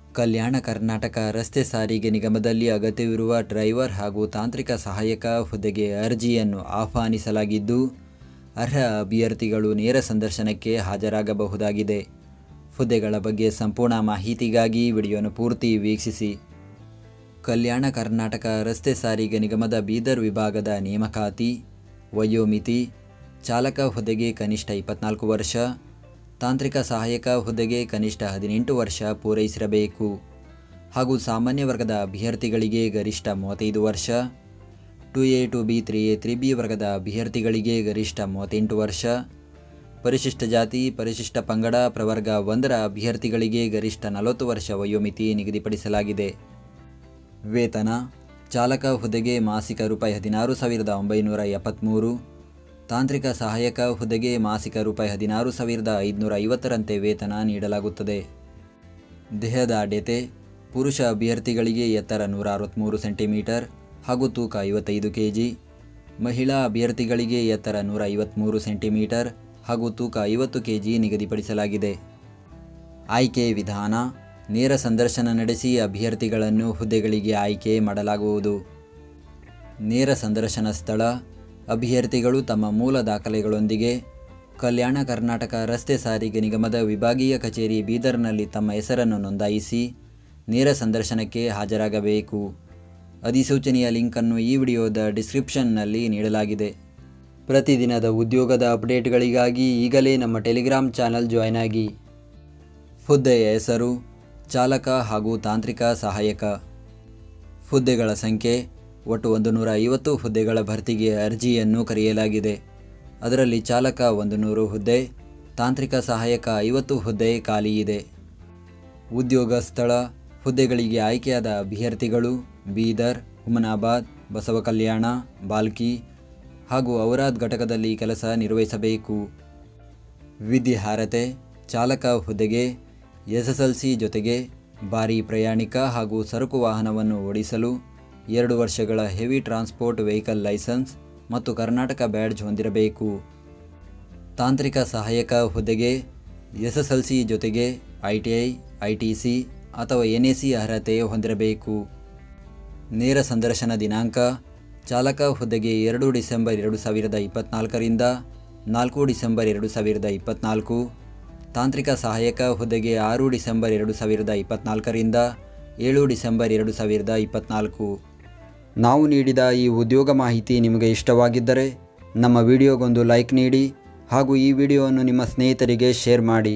ಕಲ್ಯಾಣ ಕರ್ನಾಟಕ ರಸ್ತೆ ಸಾರಿಗೆ ನಿಗಮದಲ್ಲಿ ಅಗತ್ಯವಿರುವ ಡ್ರೈವರ್ ಹಾಗೂ ತಾಂತ್ರಿಕ ಸಹಾಯಕ ಹುದ್ದೆಗೆ ಅರ್ಜಿಯನ್ನು ಆಹ್ವಾನಿಸಲಾಗಿದ್ದು, ಅರ್ಹ ಅಭ್ಯರ್ಥಿಗಳು ನೇರ ಸಂದರ್ಶನಕ್ಕೆ ಹಾಜರಾಗಬಹುದಾಗಿದೆ. ಹುದ್ದೆಗಳ ಬಗ್ಗೆ ಸಂಪೂರ್ಣ ಮಾಹಿತಿಗಾಗಿ ವಿಡಿಯೋನ ಪೂರ್ತಿ ವೀಕ್ಷಿಸಿ. ಕಲ್ಯಾಣ ಕರ್ನಾಟಕ ರಸ್ತೆ ಸಾರಿಗೆ ನಿಗಮದ ಬೀದರ್ ವಿಭಾಗದ ನೇಮಕಾತಿ. ವಯೋಮಿತಿ: ಚಾಲಕ ಹುದ್ದೆಗೆ ಕನಿಷ್ಠ 24 ವರ್ಷ, ತಾಂತ್ರಿಕ ಸಹಾಯಕ ಹುದ್ದೆಗೆ ಕನಿಷ್ಠ 18 ವರ್ಷ ಪೂರೈಸಿರಬೇಕು ಹಾಗೂ ಸಾಮಾನ್ಯ ವರ್ಗದ ಅಭ್ಯರ್ಥಿಗಳಿಗೆ ಗರಿಷ್ಠ 35 ವರ್ಷ, 2A 2B 3A 3B ವರ್ಗದ ಅಭ್ಯರ್ಥಿಗಳಿಗೆ ಗರಿಷ್ಠ 38 ವರ್ಷ, ಪರಿಶಿಷ್ಟ ಜಾತಿ ಪರಿಶಿಷ್ಟ ಪಂಗಡ ಪ್ರವರ್ಗ 1ರ ಅಭ್ಯರ್ಥಿಗಳಿಗೆ ಗರಿಷ್ಠ 40 ವರ್ಷ ವಯೋಮಿತಿ ನಿಗದಿಪಡಿಸಲಾಗಿದೆ. ವೇತನ: ಚಾಲಕ ಹುದ್ದೆಗೆ ಮಾಸಿಕ ರೂಪಾಯಿ 16,973, ತಾಂತ್ರಿಕ ಸಹಾಯಕ ಹುದ್ದೆಗೆ ಮಾಸಿಕ ರೂಪಾಯಿ 16,550ರಂತೆ ವೇತನ ನೀಡಲಾಗುತ್ತದೆ. ದೇಹದಾಢ್ಯತೆ: ಪುರುಷ ಅಭ್ಯರ್ಥಿಗಳಿಗೆ ಎತ್ತರ 163 ಸೆಂಟಿಮೀಟರ್ ಹಾಗೂ ತೂಕ 55 kg, ಮಹಿಳಾ ಅಭ್ಯರ್ಥಿಗಳಿಗೆ ಎತ್ತರ 153 ಸೆಂಟಿಮೀಟರ್ ಹಾಗೂ ತೂಕ 50 kg ನಿಗದಿಪಡಿಸಲಾಗಿದೆ. ಆಯ್ಕೆ ವಿಧಾನ: ನೇರ ಸಂದರ್ಶನ ನಡೆಸಿ ಅಭ್ಯರ್ಥಿಗಳನ್ನು ಹುದ್ದೆಗಳಿಗೆ ಆಯ್ಕೆ ಮಾಡಲಾಗುವುದು. ನೇರ ಸಂದರ್ಶನ ಸ್ಥಳ: ಅಭ್ಯರ್ಥಿಗಳು ತಮ್ಮ ಮೂಲ ದಾಖಲೆಗಳೊಂದಿಗೆ ಕಲ್ಯಾಣ ಕರ್ನಾಟಕ ರಸ್ತೆ ಸಾರಿಗೆ ನಿಗಮದ ವಿಭಾಗೀಯ ಕಚೇರಿ ಬೀದರ್ನಲ್ಲಿ ತಮ್ಮ ಹೆಸರನ್ನು ನೋಂದಾಯಿಸಿ ನೇರ ಸಂದರ್ಶನಕ್ಕೆ ಹಾಜರಾಗಬೇಕು. ಅಧಿಸೂಚನೆಯ ಲಿಂಕನ್ನು ಈ ವಿಡಿಯೋದ ಡಿಸ್ಕ್ರಿಪ್ಷನ್ನಲ್ಲಿ ನೀಡಲಾಗಿದೆ. ಪ್ರತಿದಿನದ ಉದ್ಯೋಗದ ಅಪ್ಡೇಟ್ಗಳಿಗಾಗಿ ಈಗಲೇ ನಮ್ಮ ಟೆಲಿಗ್ರಾಮ್ ಚಾನಲ್ ಜಾಯ್ನ್ ಆಗಿ. ಹುದ್ದೆಯ ಹೆಸರು: ಚಾಲಕ ಹಾಗೂ ತಾಂತ್ರಿಕ ಸಹಾಯಕ. ಹುದ್ದೆಗಳ ಸಂಖ್ಯೆ: ಒಟ್ಟು 150 ಹುದ್ದೆಗಳ ಭರ್ತಿಗೆ ಅರ್ಜಿಯನ್ನು ಕರೆಯಲಾಗಿದೆ. ಅದರಲ್ಲಿ ಚಾಲಕ 100 ಹುದ್ದೆ, ತಾಂತ್ರಿಕ ಸಹಾಯಕ 50 ಹುದ್ದೆ ಖಾಲಿ ಇದೆ. ಉದ್ಯೋಗ ಸ್ಥಳ: ಹುದ್ದೆಗಳಿಗೆ ಆಯ್ಕೆಯಾದ ಅಭ್ಯರ್ಥಿಗಳು ಬೀದರ್, ಹುಮನಾಬಾದ್, ಬಸವಕಲ್ಯಾಣ, ಬಾಲ್ಕಿ ಹಾಗೂ ಔರಾದ್ ಘಟಕದಲ್ಲಿ ಕೆಲಸ ನಿರ್ವಹಿಸಬೇಕು. ವಿದ್ಯಾರ್ಹತೆ: ಚಾಲಕ ಹುದ್ದೆಗೆ SSLC ಜೊತೆಗೆ ಭಾರೀ ಪ್ರಯಾಣಿಕ ಹಾಗೂ ಸರಕು ವಾಹನವನ್ನು ಓಡಿಸಲು 2 ವರ್ಷಗಳ ಹೆವಿ ಟ್ರಾನ್ಸ್ಪೋರ್ಟ್ ವೆಹಿಕಲ್ ಲೈಸೆನ್ಸ್ ಮತ್ತು ಕರ್ನಾಟಕ ಬ್ಯಾಡ್ಜ್ ಹೊಂದಿರಬೇಕು. ತಾಂತ್ರಿಕ ಸಹಾಯಕ ಹುದ್ದೆಗೆ SSLC ಜೊತೆಗೆ ITI, ITC ಅಥವಾ NAC ಅರ್ಹತೆ ಹೊಂದಿರಬೇಕು. ನೇರ ಸಂದರ್ಶನ ದಿನಾಂಕ: ಚಾಲಕ ಹುದ್ದೆಗೆ 2 ಡಿಸೆಂಬರ್ 2024ರಿಂದ 4 ಡಿಸೆಂಬರ್ 2024, ತಾಂತ್ರಿಕ ಸಹಾಯಕ ಹುದ್ದೆಗೆ 6 ಡಿಸೆಂಬರ್ 2024ರಿಂದ 7 ಡಿಸೆಂಬರ್ 2024. ನಾವು ನೀಡಿದ ಈ ಉದ್ಯೋಗ ಮಾಹಿತಿ ನಿಮಗೆ ಇಷ್ಟವಾಗಿದ್ದರೆ ನಮ್ಮ ವಿಡಿಯೋಗೊಂದು ಲೈಕ್ ನೀಡಿ ಹಾಗೂ ಈ ವಿಡಿಯೋವನ್ನು ನಿಮ್ಮ ಸ್ನೇಹಿತರಿಗೆ ಶೇರ್ ಮಾಡಿ.